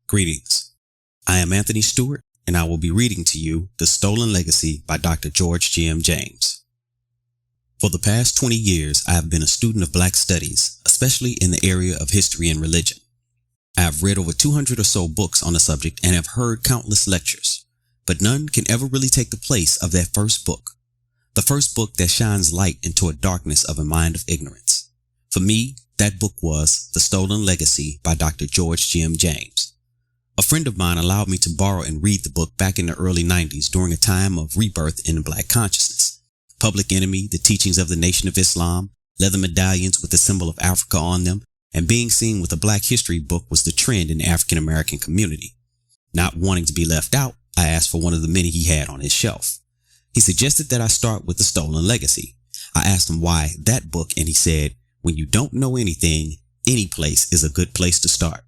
Greetings. I am Anthony Stewart, and I will be reading to you The Stolen Legacy by Dr. George G.M. James. For the past 20 years, I have been a student of Black studies, especially in the area of history and religion. I have read over 200 or so books on the subject and have heard countless lectures, but none can ever really take the place of that first book, the first book that shines light into a darkness of a mind of ignorance. For me, that book was The Stolen Legacy by Dr. George G.M. James. A friend of mine allowed me to borrow and read the book back in the early 90s during a time of rebirth in Black consciousness. Public Enemy, the teachings of the Nation of Islam, leather medallions with the symbol of Africa on them, and being seen with a Black history book was the trend in the African American community. Not wanting to be left out, I asked for one of the many he had on his shelf. He suggested that I start with The Stolen Legacy. I asked him why that book, and he said, when you don't know anything, any place is a good place to start.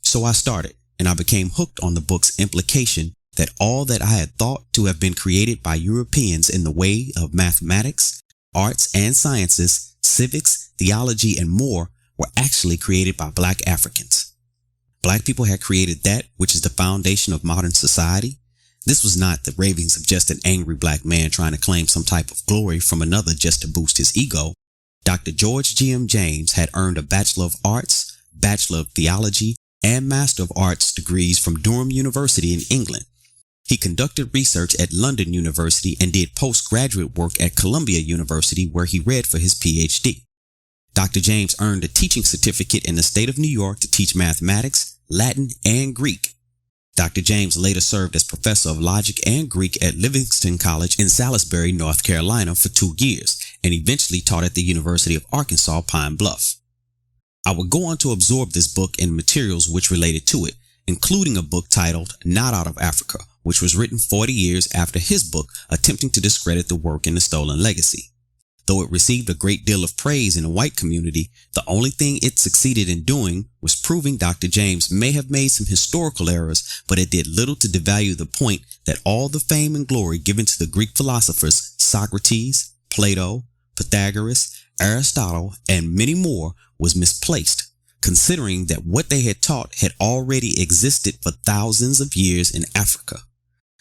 So I started, and I became hooked on the book's implication that all that I had thought to have been created by Europeans in the way of mathematics, arts and sciences, civics, theology, and more were actually created by Black Africans. Black people had created that which is the foundation of modern society. This was not the ravings of just an angry Black man trying to claim some type of glory from another just to boost his ego. Dr. George G.M. James had earned a Bachelor of Arts, Bachelor of Theology, and Master of Arts degrees from Durham University in England. He conducted research at London University and did postgraduate work at Columbia University, where he read for his PhD. Dr. James earned a teaching certificate in the state of New York to teach mathematics, Latin, and Greek. Dr. James later served as professor of logic and Greek at Livingston College in Salisbury, North Carolina for 2 years, and eventually taught at the University of Arkansas, Pine Bluff. I would go on to absorb this book and materials which related to it, including a book titled Not Out of Africa, which was written 40 years after his book attempting to discredit the work in The Stolen Legacy. Though it received a great deal of praise in the white community, the only thing it succeeded in doing was proving Dr. James may have made some historical errors, but it did little to devalue the point that all the fame and glory given to the Greek philosophers Socrates, Plato, Pythagoras, Aristotle, and many more was misplaced, considering that what they had taught had already existed for thousands of years in Africa,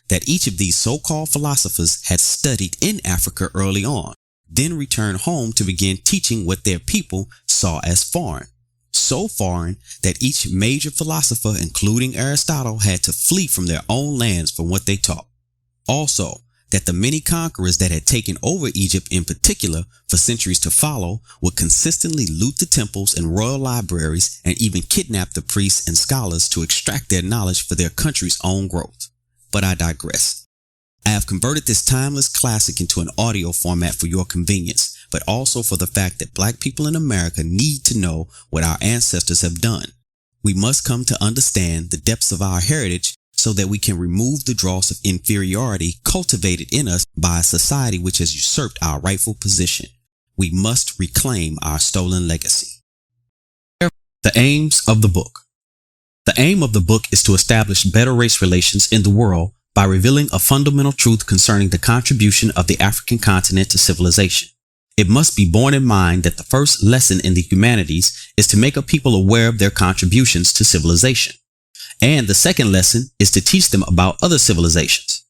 that each of these so-called philosophers had studied in Africa early on, then returned home to begin teaching what their people saw as foreign, so foreign that each major philosopher, including Aristotle, had to flee from their own lands for what they taught. Also, that the many conquerors that had taken over Egypt in particular for centuries to follow would consistently loot the temples and royal libraries and even kidnap the priests and scholars to extract their knowledge for their country's own growth. But I digress. I have converted this timeless classic into an audio format for your convenience, but also for the fact that Black people in America need to know what our ancestors have done. We must come to understand the depths of our heritage so that we can remove the dross of inferiority cultivated in us by a society which has usurped our rightful position. We must reclaim our stolen legacy. The aims of the book. The aim of the book is to establish better race relations in the world by revealing a fundamental truth concerning the contribution of the African continent to civilization. It must be borne in mind that the first lesson in the humanities is to make a people aware of their contributions to civilization. And the second lesson is to teach them about other civilizations.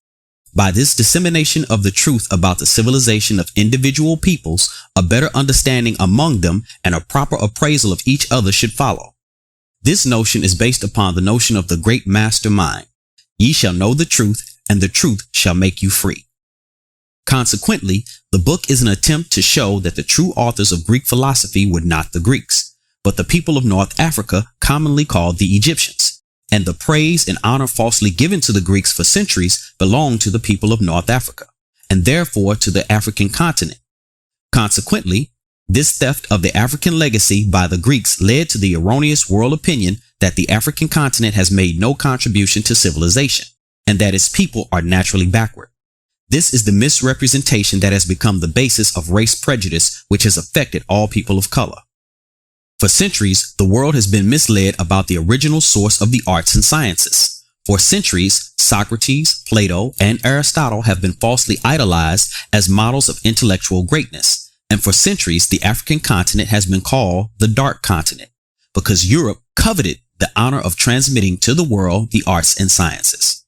By this dissemination of the truth about the civilization of individual peoples, a better understanding among them and a proper appraisal of each other should follow. This notion is based upon the notion of the great master mind. Ye shall know the truth, and the truth shall make you free. Consequently, the book is an attempt to show that the true authors of Greek philosophy were not the Greeks, but the people of North Africa, commonly called the Egyptians. And the praise and honor falsely given to the Greeks for centuries belonged to the people of North Africa, and therefore to the African continent. Consequently, this theft of the African legacy by the Greeks led to the erroneous world opinion that the African continent has made no contribution to civilization, and that its people are naturally backward. This is the misrepresentation that has become the basis of race prejudice, which has affected all people of color. For centuries, the world has been misled about the original source of the arts and sciences. For centuries, Socrates, Plato, and Aristotle have been falsely idolized as models of intellectual greatness. And for centuries, the African continent has been called the Dark Continent, because Europe coveted the honor of transmitting to the world the arts and sciences.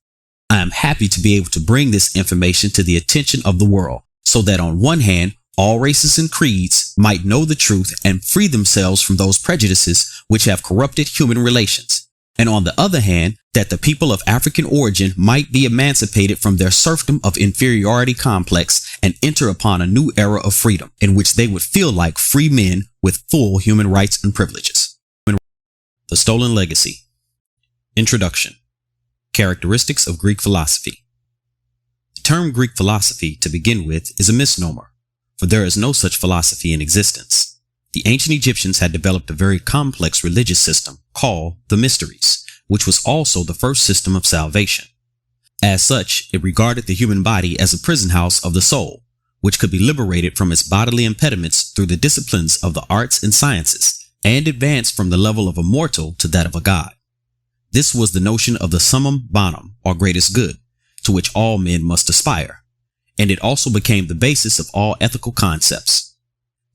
I am happy to be able to bring this information to the attention of the world, so that on one hand, all races and creeds might know the truth and free themselves from those prejudices which have corrupted human relations, and on the other hand, that the people of African origin might be emancipated from their serfdom of inferiority complex and enter upon a new era of freedom in which they would feel like free men with full human rights and privileges. The Stolen Legacy. Introduction. Characteristics of Greek philosophy. The term Greek philosophy, to begin with, is a misnomer, for there is no such philosophy in existence. The ancient Egyptians had developed a very complex religious system called the Mysteries, which was also the first system of salvation. As such, it regarded the human body as a prison house of the soul, which could be liberated from its bodily impediments through the disciplines of the arts and sciences, and advance from the level of a mortal to that of a god. This was the notion of the summum bonum, or greatest good, to which all men must aspire, and it also became the basis of all ethical concepts.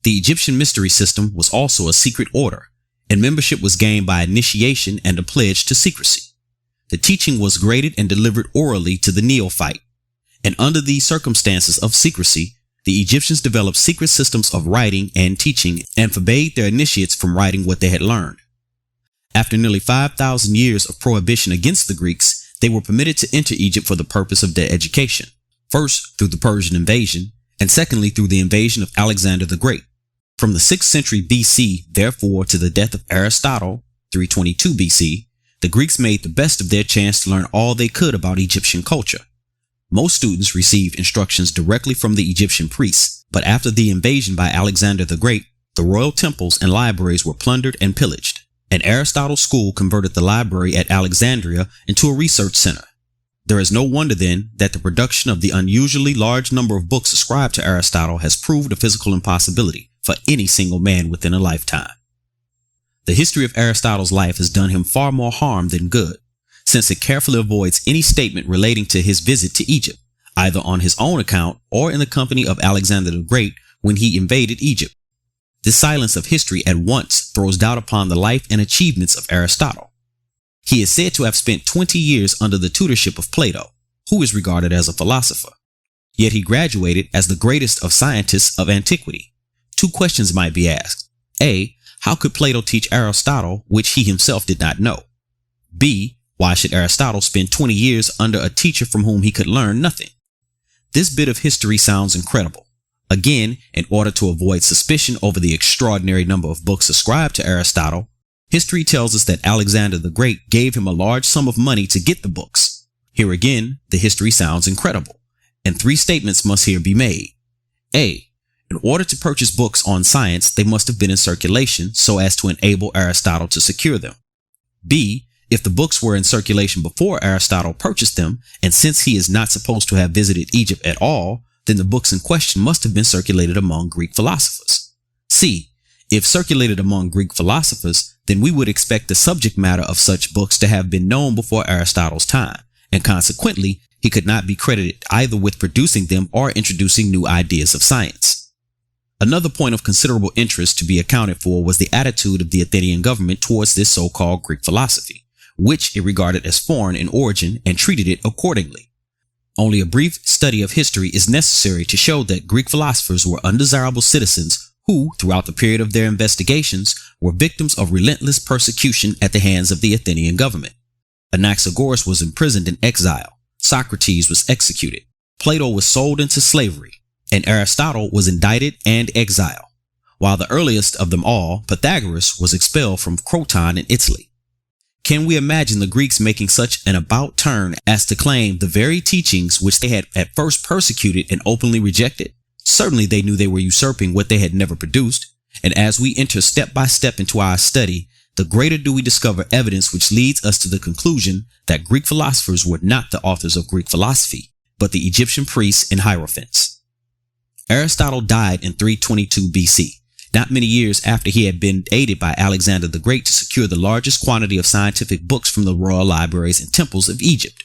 The Egyptian mystery system was also a secret order, and membership was gained by initiation and a pledge to secrecy. The teaching was graded and delivered orally to the neophyte, and under these circumstances of secrecy, the Egyptians developed secret systems of writing and teaching and forbade their initiates from writing what they had learned. After nearly 5,000 years of prohibition against the Greeks, they were permitted to enter Egypt for the purpose of their education, first through the Persian invasion, and secondly through the invasion of Alexander the Great. From the 6th century BC, therefore, to the death of Aristotle, 322 BC, the Greeks made the best of their chance to learn all they could about Egyptian culture. Most students received instructions directly from the Egyptian priests, but after the invasion by Alexander the Great, the royal temples and libraries were plundered and pillaged, and Aristotle's school converted the library at Alexandria into a research center. There is no wonder then that the production of the unusually large number of books ascribed to Aristotle has proved a physical impossibility for any single man within a lifetime. The history of Aristotle's life has done him far more harm than good, since it carefully avoids any statement relating to his visit to Egypt, either on his own account or in the company of Alexander the Great when he invaded Egypt. This silence of history at once throws doubt upon the life and achievements of Aristotle. He is said to have spent 20 years under the tutorship of Plato, who is regarded as a philosopher. Yet he graduated as the greatest of scientists of antiquity. Two questions might be asked. A. How could Plato teach Aristotle, which he himself did not know? B. Why should Aristotle spend 20 years under a teacher from whom he could learn nothing? This bit of history sounds incredible. Again, in order to avoid suspicion over the extraordinary number of books ascribed to Aristotle, history tells us that Alexander the Great gave him a large sum of money to get the books. Here again, the history sounds incredible, and three statements must here be made. A. In order to purchase books on science, they must have been in circulation so as to enable Aristotle to secure them. B. If the books were in circulation before Aristotle purchased them, and since he is not supposed to have visited Egypt at all, then the books in question must have been circulated among Greek philosophers. C. If circulated among Greek philosophers, then we would expect the subject matter of such books to have been known before Aristotle's time, and consequently, he could not be credited either with producing them or introducing new ideas of science. Another point of considerable interest to be accounted for was the attitude of the Athenian government towards this so-called Greek philosophy, which it regarded as foreign in origin and treated it accordingly. Only a brief study of history is necessary to show that Greek philosophers were undesirable citizens who, throughout the period of their investigations, were victims of relentless persecution at the hands of the Athenian government. Anaxagoras was imprisoned in exile, Socrates was executed, Plato was sold into slavery, and Aristotle was indicted and exiled, while the earliest of them all, Pythagoras, was expelled from Croton in Italy. Can we imagine the Greeks making such an about turn as to claim the very teachings which they had at first persecuted and openly rejected? Certainly they knew they were usurping what they had never produced, and as we enter step by step into our study, the greater do we discover evidence which leads us to the conclusion that Greek philosophers were not the authors of Greek philosophy, but the Egyptian priests and hierophants. Aristotle died in 322 BC, not many years after he had been aided by Alexander the Great to secure the largest quantity of scientific books from the royal libraries and temples of Egypt.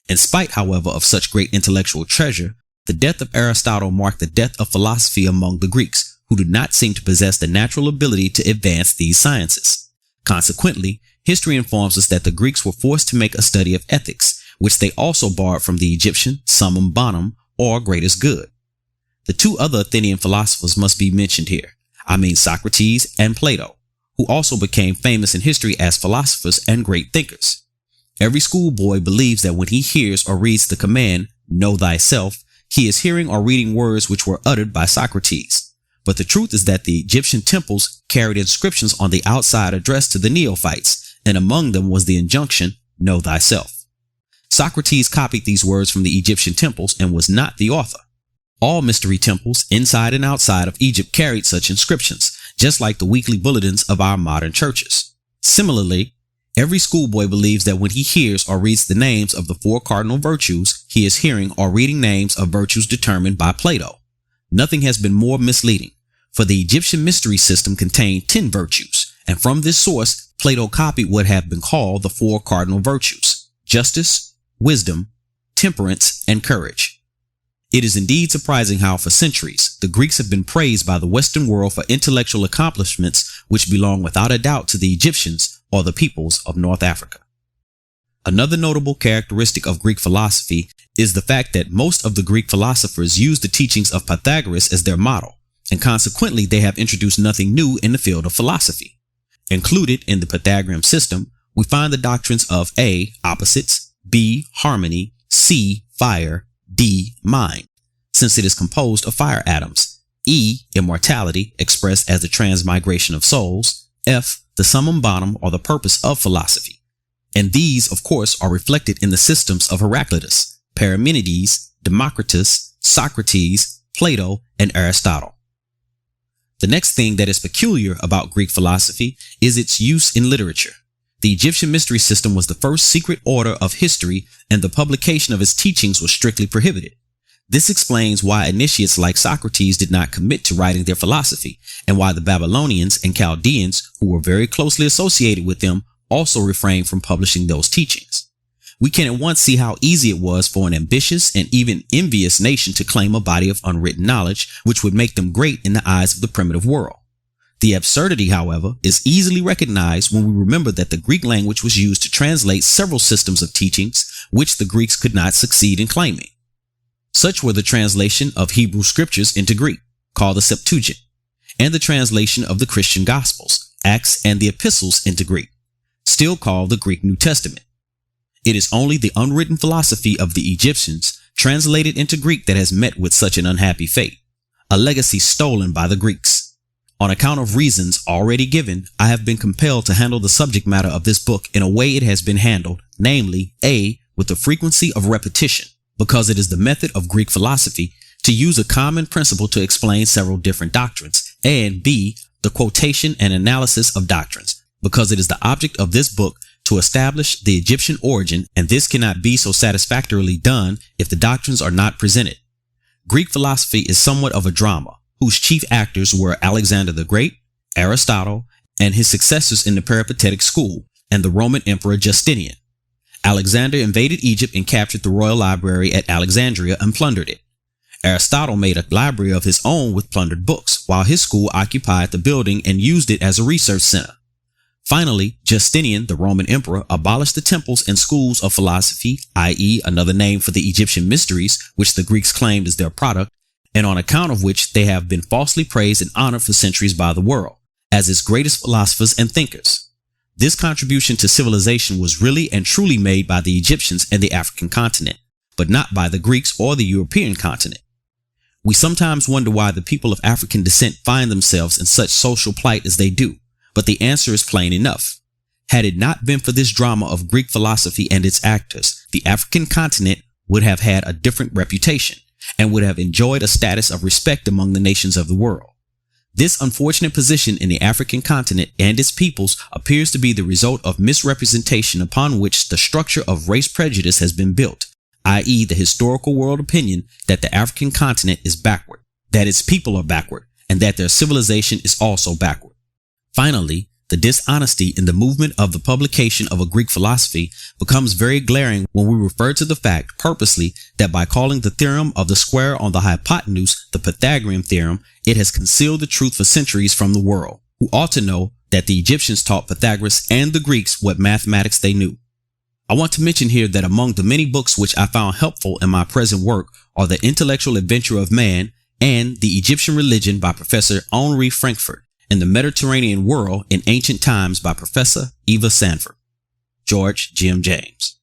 In spite, however, of such great intellectual treasure, the death of Aristotle marked the death of philosophy among the Greeks, who did not seem to possess the natural ability to advance these sciences. Consequently, History informs us that the Greeks were forced to make a study of ethics, which they also borrowed from the Egyptian summum bonum, or greatest good. The two other Athenian philosophers must be mentioned here. I mean Socrates and Plato, who also became famous in history as philosophers and great thinkers. Every schoolboy believes that when he hears or reads the command, "Know thyself," he is hearing or reading words which were uttered by Socrates. But the truth is that the Egyptian temples carried inscriptions on the outside addressed to the neophytes, and among them was the injunction, "Know thyself." Socrates copied these words from the Egyptian temples and was not the author. All mystery temples, inside and outside of Egypt, carried such inscriptions, just like the weekly bulletins of our modern churches. Similarly, every schoolboy believes that when he hears or reads the names of the four cardinal virtues, he is hearing or reading names of virtues determined by Plato. Nothing has been more misleading, for the Egyptian mystery system contained 10 virtues, and from this source, Plato copied what have been called the four cardinal virtues: justice, wisdom, temperance, and courage. It is indeed surprising how, for centuries, the Greeks have been praised by the Western world for intellectual accomplishments which belong without a doubt to the Egyptians or the peoples of North Africa. Another notable characteristic of Greek philosophy is the fact that most of the Greek philosophers used the teachings of Pythagoras as their model, and consequently they have introduced nothing new in the field of philosophy. Included in the Pythagorean system, we find the doctrines of A, opposites, B, harmony, C, fire, D, mind, since it is composed of fire atoms, E, immortality, expressed as the transmigration of souls, F, the summum bonum, or the purpose of philosophy. And these, of course, are reflected in the systems of Heraclitus, Parmenides, Democritus, Socrates, Plato, and Aristotle. The next thing that is peculiar about Greek philosophy is its use in literature. The Egyptian mystery system was the first secret order of history, and the publication of its teachings was strictly prohibited. This explains why initiates like Socrates did not commit to writing their philosophy, and why the Babylonians and Chaldeans, who were very closely associated with them, also refrained from publishing those teachings. We can at once see how easy it was for an ambitious and even envious nation to claim a body of unwritten knowledge, which would make them great in the eyes of the primitive world. The absurdity, however, is easily recognized when we remember that the Greek language was used to translate several systems of teachings which the Greeks could not succeed in claiming. Such were the translation of Hebrew scriptures into Greek, called the Septuagint, and the translation of the Christian Gospels, Acts, and the Epistles into Greek, still called the Greek New Testament. It is only the unwritten philosophy of the Egyptians translated into Greek that has met with such an unhappy fate, a legacy stolen by the Greeks. On account of reasons already given, I have been compelled to handle the subject matter of this book in a way it has been handled, namely, A, with the frequency of repetition, because it is the method of Greek philosophy to use a common principle to explain several different doctrines, and B, the quotation and analysis of doctrines, because it is the object of this book to establish the Egyptian origin, and this cannot be so satisfactorily done if the doctrines are not presented. Greek philosophy is somewhat of a drama, whose chief actors were Alexander the Great, Aristotle, and his successors in the Peripatetic school, and the Roman Emperor Justinian. Alexander invaded Egypt and captured the royal library at Alexandria and plundered it. Aristotle made a library of his own with plundered books, while his school occupied the building and used it as a research center. Finally, Justinian, the Roman emperor, abolished the temples and schools of philosophy, i.e., another name for the Egyptian mysteries, which the Greeks claimed as their product, and on account of which they have been falsely praised and honored for centuries by the world, as its greatest philosophers and thinkers. This contribution to civilization was really and truly made by the Egyptians and the African continent, but not by the Greeks or the European continent. We sometimes wonder why the people of African descent find themselves in such social plight as they do, but the answer is plain enough. Had it not been for this drama of Greek philosophy and its actors, the African continent would have had a different reputation, and would have enjoyed a status of respect among the nations of the world. This unfortunate position in the African continent and its peoples appears to be the result of misrepresentation upon which the structure of race prejudice has been built, i.e. the historical world opinion that the African continent is backward, that its people are backward, and that their civilization is also backward. Finally, the dishonesty in the movement of the publication of a Greek philosophy becomes very glaring when we refer to the fact purposely that by calling the theorem of the square on the hypotenuse the Pythagorean theorem, it has concealed the truth for centuries from the world, who ought to know that the Egyptians taught Pythagoras and the Greeks what mathematics they knew. I want to mention here that among the many books which I found helpful in my present work are The Intellectual Adventure of Man and The Egyptian Religion by Professor Henri Frankfurt and The Mediterranean World in Ancient Times by Professor Eva Sanford. George Jim James.